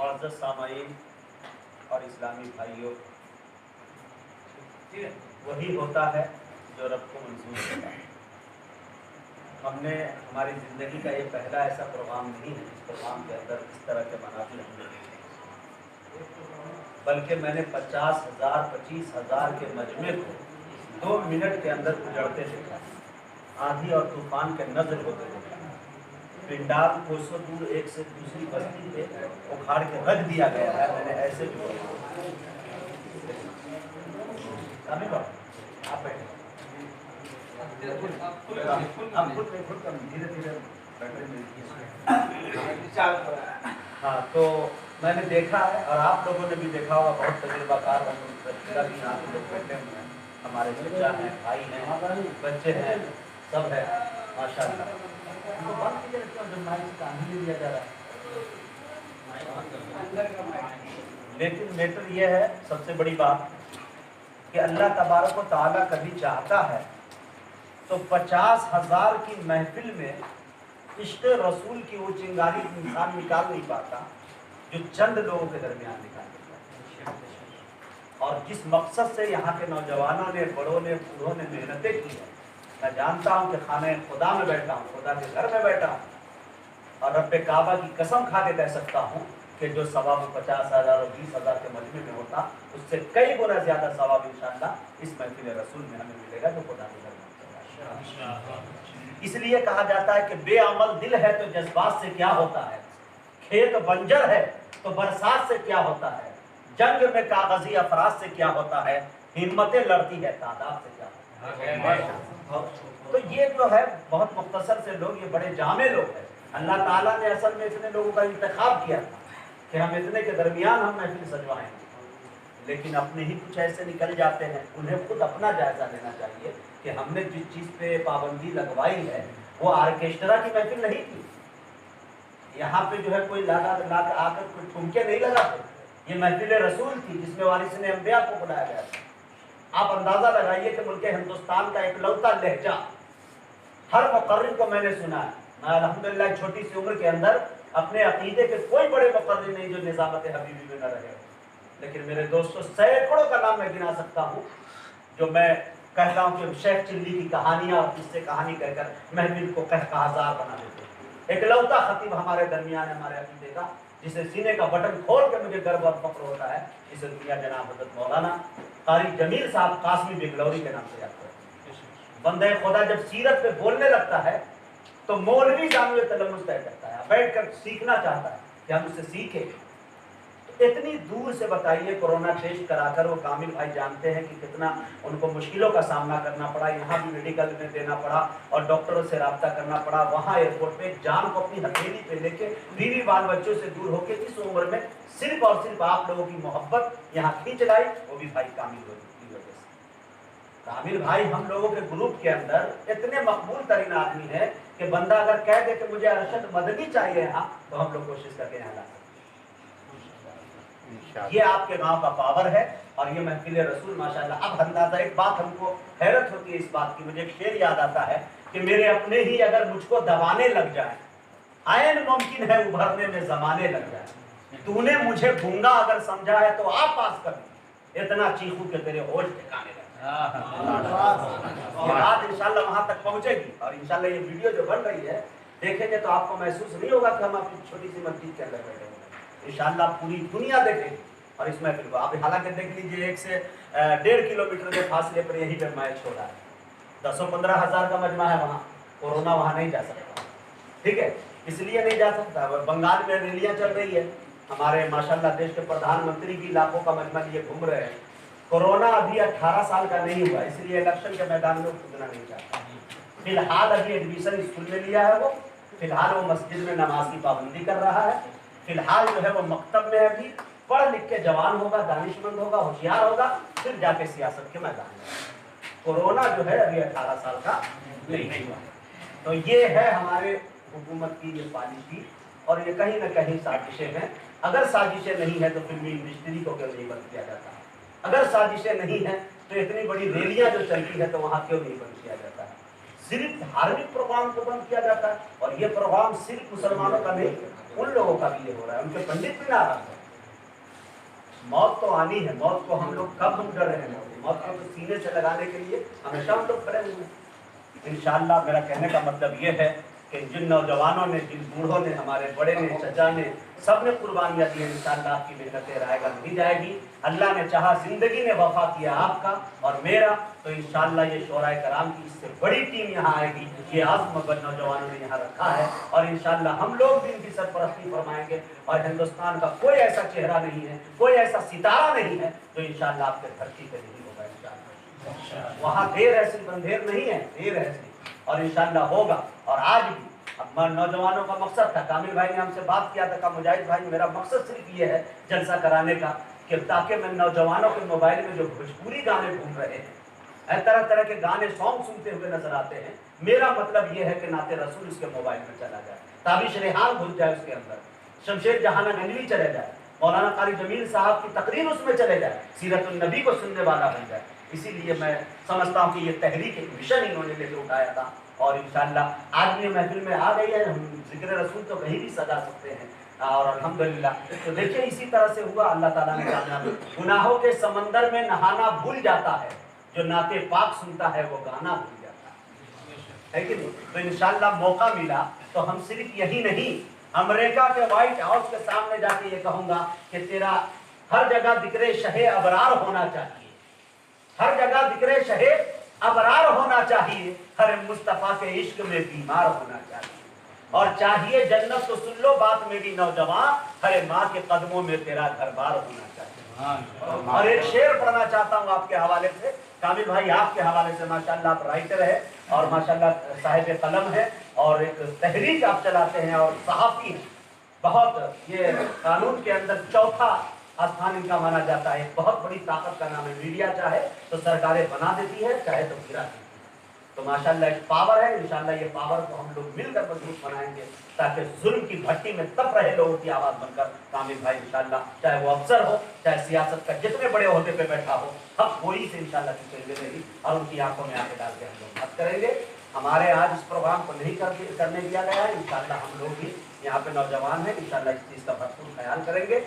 معزز سامعین اور اسلامی بھائیوں، وہی ہوتا ہے جو رب کو منظور ہوتا ہے۔ ہم نے ہماری زندگی کا یہ پہلا ایسا پروگرام نہیں ہے جس پروگرام کے اندر اس طرح کے مناظر ہم نے دیکھے، بلکہ میں نے 50,000 25,000 کے مجمع کو 2 منٹ کے اندر اجڑتے دیکھا، آندھی اور طوفان کے نظر ہوتے دیکھا، پنڈال کوسوں دور ایک سے دوسری بستی پہ اکھاڑ کے رکھ دیا گیا ہے۔ میں نے ایسے بھی ہاں، تو میں نے دیکھا ہے اور آپ لوگوں نے بھی دیکھا ہوگا، بہت تجربہ کار بھی یہاں پہ لوگ بیٹھے ہوئے ہیں، ہمارے چچا ہیں، بھائی ہیں، بچے ہیں، سب ہے ماشاء اللہ۔ لیکن میٹر یہ ہے، سب سے بڑی بات کہ اللہ تبارک و تعالیٰ کبھی چاہتا ہے تو 50,000 کی محفل میں عشق رسول کی وہ چنگاری انسان نکال نہیں پاتا جو چند لوگوں کے درمیان نکال دیتا ہے۔ اور جس مقصد سے یہاں کے نوجوانوں نے، بڑوں نے، بوڑھوں نے محنتیں کی ہیں، میں جانتا ہوں کہ خانہ خدا میں بیٹھا ہوں، خدا کے گھر میں بیٹھا ہوں، اور رب کعبہ کی قسم کھا کے کہہ سکتا ہوں کہ جو ثواب 50,000 اور 20,000 کے مجمع میں ہوتا، اس سے کئی گنا زیادہ ثواب انشاءاللہ اس محفل رسول میں ہمیں ملے گا جو خدا کے گھر میں ہوتا ہے۔ اس لیے کہا جاتا ہے کہ بے عمل دل ہے تو جذبات سے کیا ہوتا ہے، کھیت بنجر ہے تو برسات سے کیا ہوتا ہے، جنگ میں کاغذی افراد سے کیا ہوتا ہے، ہمتیں لڑتی ہے تعداد سے کیا ہوتا ہے۔ تو یہ جو ہے بہت مختصر سے لوگ، یہ بڑے جامع لوگ ہیں۔ اللہ تعالیٰ نے اصل میں اتنے لوگوں کا انتخاب کیا تھا کہ ہم اتنے کے درمیان ہم محفل سجوائیں گے، لیکن اپنے ہی کچھ ایسے نکل جاتے ہیں۔ انہیں خود اپنا جائزہ لینا چاہیے کہ ہم نے جس چیز پہ پابندی لگوائی ہے وہ آرکیسٹرا کی محفل نہیں تھی۔ یہاں پہ جو ہے کوئی لا کر آ کر کوئی ٹھمکے نہیں لگاتے، یہ محفل رسول تھی جس میں وارث نے انبیاء کو بلایا گیا تھا۔ آپ اندازہ لگائیے کہ ملک ہندوستان کا اکلوتا لہجہ ہر مقرر کو میں نے سنا ہے۔ میں الحمدللہ چھوٹی سی عمر کے اندر اپنے عقیدے کے کوئی بڑے مقرر نہیں جو نظامت حبیبی میں نہ رہے ہو، لیکن میرے دوستوں سینکڑوں کا نام میں گنا سکتا ہوں جو میں کہتا ہوں کہ شیخ چلی کی کہانیاں اور قصے کہانی کہہ کر محفل کو قہقہزار بنا دیتے ہیں۔ اکلوتا خطیب ہمارے درمیان ہے ہمارے عقیدے کا، جسے سینے کا بٹن کھول کے مجھے گرو اور فخر ہوتا ہے، اسے دنیا جناب حضرت مولانا قاری جمیل صاحب قاسمی بگلوری کے نام سے یاد کرتے ہیں۔ بندہ خدا جب سیرت پہ بولنے لگتا ہے تو مولوی جانوی تلمس طے کرتا ہے، بیٹھ کر سیکھنا چاہتا ہے کہ ہم اس سے سیکھیں۔ تو اتنی دور سے بتائیے کورونا ٹیسٹ کرا کر، وہ کامل بھائی جانتے ہیں کہ کتنا ان کو مشکلوں کا سامنا کرنا پڑا، یہاں بھی میڈیکل میں دینا پڑا اور ڈاکٹروں سے رابطہ کرنا پڑا، وہاں ایئرپورٹ پہ جان کو اپنی ہتھیلی پہ لے کے بیوی بال بچوں سے دور ہو کے اس عمر میں صرف اور صرف آپ لوگوں کی محبت یہاں کھینچ لائی، وہ بھی بھائی کامل کی وجہ سے۔ کامل بھائی ہم لوگوں کے گروپ کے اندر اتنے مقبول ترین آدمی ہے کہ بندہ اگر کہہ دے کہ مجھے ارشد مدنی چاہیے یہاں، تو ہم لوگ کوشش کر کے یہاں لا سکتے ہیں۔ یہ آپ کے گاؤں کا پاور ہے اور یہ محفل رسول ماشاءاللہ۔ اب اندازہ، ایک بات ہم کو حیرت ہوتی ہے اس بات کی، مجھے ایک شعر یاد آتا ہے کہ میرے اپنے ہی اگر مجھ کو دبانے لگ جائیں، عین ممکن ہے ابھرنے میں زمانے لگ جائیں، تو نے مجھے گونگا اگر سمجھا ہے تو آپ پاس کر دیں، اتنا چیخوں کہ تیرے ہوش ٹھکانے لگ جائیں۔ یہ بات انشاءاللہ وہاں تک پہنچے گی، اور انشاءاللہ یہ ویڈیو جو بن رہی ہے دیکھیں گے تو آپ کو محسوس نہیں ہوگا کہ ہم اپنی چھوٹی سی مسجد کے اندر بیٹھے ہیں۔ انشاءاللہ پوری دنیا دیکھے گی اور اس محفل کو آپ حالانکہ دیکھ لیجیے 1 سے 1.5 کلومیٹر کے فاصلے پر یہیں پہ میچ ہو رہا ہے، 10-15 ہزار کا مجمع ہے وہاں، کورونا وہاں نہیں جا سکتا، ٹھیک ہے، اس لیے نہیں جا سکتا۔ بنگال میں ریلیاں چل رہی ہے، ہمارے ماشاءاللہ دیش کے پردھان منتری بھی لاکھوں کا مجمع لیے گھوم رہے ہیں۔ کورونا ابھی 18 سال کا نہیں ہوا، اس لیے الیکشن کے میدان میں کودنا نہیں چاہتا۔ فی الحال ابھی ایڈمیشن اسکول میں لیا ہے، وہ فی الحال وہ مسجد میں نماز کی پابندی کر رہا ہے، فی الحال جو ہے وہ مکتب میں ابھی پڑھ لکھ کے جوان ہوگا، دانش مند ہوگا، ہوشیار ہوگا، پھر جا کے سیاست کے میدان میں۔ کورونا جو ہے ابھی 18 سال کا نہیں ہوا۔ تو یہ ہے ہمارے حکومت کی یہ پالیسی، اور یہ کہیں نہ کہیں سازشیں ہیں۔ اگر سازشیں نہیں ہیں تو فلمی انڈسٹری کو کیوں نہیں بند کیا جاتا ہے؟ اگر سازشیں نہیں ہیں تو اتنی بڑی ریلیاں جو چلتی ہے تو وہاں کیوں نہیں بند کیا جاتا ہے؟ صرف دھارمک پروگرام کو بند کیا جاتا ہے، اور یہ پروگرام صرف مسلمانوں کا نہیں، ان لوگوں کا بھی یہ ہو رہا ہے، ان کے پنڈت بھی ناراض ہیں۔ موت تو آنی ہے، موت کو ہم لوگ کب ہم ڈر رہے ہیں؟ موت کو تو سینے سے لگانے کے لیے ہمیشہ ہم لوگ کھڑے ہوئے ہیں۔ انشاءاللہ میرا کہنے کا مطلب یہ ہے کہ جن نوجوانوں نے، جن بوڑھوں نے، ہمارے بڑے نے، چچا نے، سب نے قربانیاں دی ہیں، انشاءاللہ آپ کی محنتیں رائے گا نہیں جائے گی۔ اللہ نے چاہا، زندگی نے وفا کیا آپ کا اور میرا، تو انشاءاللہ یہ شورائے کرام کی اس سے بڑی ٹیم یہاں آئے گی۔ یہ عزم نوجوانوں نے یہاں رکھا ہے اور انشاءاللہ ہم لوگ بھی ان کی سرپرستی فرمائیں گے، اور ہندوستان کا کوئی ایسا چہرہ نہیں ہے، کوئی ایسا ستارہ نہیں ہے جو انشاءاللہ آپ کے دھرتی پہ نہیں ہوگا انشاءاللہ۔ وہاں دیر ہے، صرف اندھیر نہیں ہے، دیر ہے صرف، اور انشاءاللہ ہوگا۔ اور آج بھی اب نوجوانوں کا مقصد تھا، کامل بھائی نے ہم سے بات کیا تھا، کہا مجاہد بھائی میرا مقصد صرف یہ ہے جلسہ کرانے کا کہ تاکہ میں نوجوانوں کے موبائل میں جو بھوجپوری گانے گھوم رہے ہیں، طرح طرح کے گانے سانگ سنتے ہوئے نظر آتے ہیں، میرا مطلب یہ ہے کہ نعت رسول اس کے موبائل میں چلا جائے، تابش ریحان گھس جائے اس کے اندر، شمشیر جہاں ننوی چلے جائے، مولانا قاری جمیل صاحب کی تقریر اس میں چلے جائے، سیرت النبی کو سننے والا بن جائے۔ اسی لیے میں سمجھتا ہوں کہ یہ تحریک ایک مشن انہوں نے لے کے اٹھایا تھا، اور انشاءاللہ آج بھی محفل میں آ گئی ہے، ہم ذکر رسول تو کہیں بھی سجا سکتے ہیں، اور الحمدللہ تو دیکھیں اسی طرح سے ہوا، اللہ تعالیٰ نے کامیاب۔ گناہوں کے سمندر میں نہانا بھول جاتا ہے، جو نعت پاک سنتا ہے وہ گانا بھول جاتا ہے کہ نہیں؟ تو انشاءاللہ موقع ملا تو ہم صرف یہی نہیں، امریکہ کے وائٹ ہاؤس کے سامنے جا کے یہ کہوں گا کہ تیرا ہر جگہ ذکر شہ ابرار ہونا چاہیے، ہر جگہ ذکر شہ ابرار ہونا چاہیے، ہر مصطفیٰ کے عشق میں بیمار ہونا چاہیے، اور چاہیے جنت تو سن لو بات میری نوجوان، ہر ماں کے قدموں میں تیرا گھر بار ہونا چاہیے۔ اور ایک شعر پڑھنا چاہتا ہوں آپ کے حوالے سے، کامل بھائی آپ کے حوالے سے، ماشاءاللہ آپ رائٹر ہے اور ماشاءاللہ صاحب قلم ہے، اور ایک تحریک آپ چلاتے ہیں اور صحافی ہیں، بہت یہ قانون کے اندر چوتھا آستھان ان کا مانا جاتا ہے، ایک بہت بڑی طاقت کا نام ہے، میڈیا چاہے تو سرکاریں بنا دیتی ہے، چاہے تو گرا دیتی ہے، تو ماشاءاللہ ایک پاور ہے، انشاءاللہ یہ پاور کو ہم لوگ مل کر مضبوط بنائیں گے تاکہ ظلم کی بھٹی میں تپ رہے لوگوں کی آواز بن کر کامل بھائی انشاءاللہ، چاہے وہ افسر ہو، چاہے سیاست کا جتنے بڑے عہدے پہ بیٹھا ہو، حق گوئی سے انشاءاللہ چکے رہے گی اور ان کی آنکھوں میں آنکھیں ڈال کے ہم لوگ بات کریں گے۔ ہمارے آج اس پروگرام کو نہیں کرنے دیا گیا ہے، انشاءاللہ ہم لوگ بھی یہاں پہ نوجوان ہیں، انشاءاللہ اس چیز کا بھرپور خیال کریں گے۔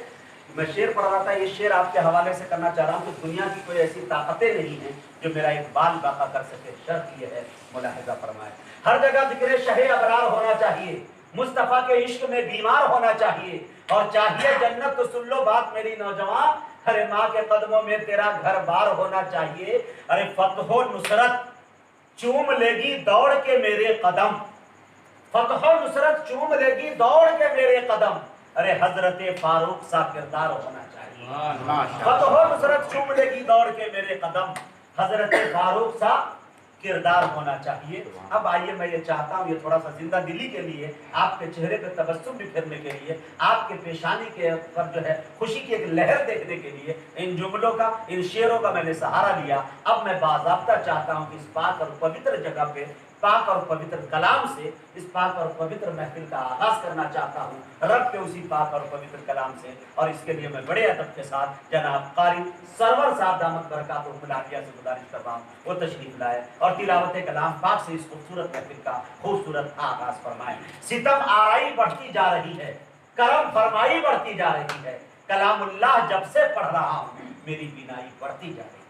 میں شعر پڑھ رہا تھا، یہ شعر آپ کے حوالے سے کرنا چاہ رہا ہوں کہ دنیا کی کوئی ایسی طاقتیں نہیں ہیں جو میرا اقبال باقا کر سکے، شرط یہ ہے ملاحظہ فرمائے، ہر جگہ ذکر شہ ابرار ہونا چاہیے، مصطفیٰ کے عشق میں بیمار ہونا چاہیے، اور چاہیے جنت تو سن لو بات میری نوجوان، ہر ماں کے قدموں میں تیرا گھر بار ہونا چاہیے، ارے فتح و نصرت چوم لے گی دوڑ کے میرے قدم، فتح و نصرت چوم لے گی دوڑ کے میرے قدم، ارے حضرت فاروق سا کردار ہونا چاہیے، فتح و نصرت چوم لے گی دوڑ کے میرے قدم، حضرت فاروق سا کردار ہونا چاہیے۔ اب آئیے، میں یہ چاہتا ہوں یہ تھوڑا سا زندہ دلی کے لیے، آپ کے چہرے پہ تبسم بکھیرنے کے لیے، آپ کے پیشانی کے پر جو ہے خوشی کی ایک لہر دیکھنے کے لیے، ان جملوں کا، ان شعروں کا میں نے سہارا لیا۔ اب میں باضابطہ چاہتا ہوں کہ اس پاک اور پوتر جگہ پہ، پاک اور پوتر کلام سے، اس پاک اور پوتر محفل کا آغاز کرنا چاہتا ہوں رب کے اسی پاک اور پوتر کلام سے، اور اس کے لیے میں بڑے ادب کے ساتھ جناب قاری سرور صاحب دامت برکاتہ العالیہ سے گزارش کر رہا ہوں وہ تشریف لائے اور تلاوت کلام پاک سے اس خوبصورت محفل کا خوبصورت آغاز فرمائے۔ ستم آرائی بڑھتی جا رہی ہے، کرم فرمائی بڑھتی جا رہی ہے، کلام اللہ جب سے پڑھ رہا ہوں میری بینائی بڑھتی جا رہی ہے۔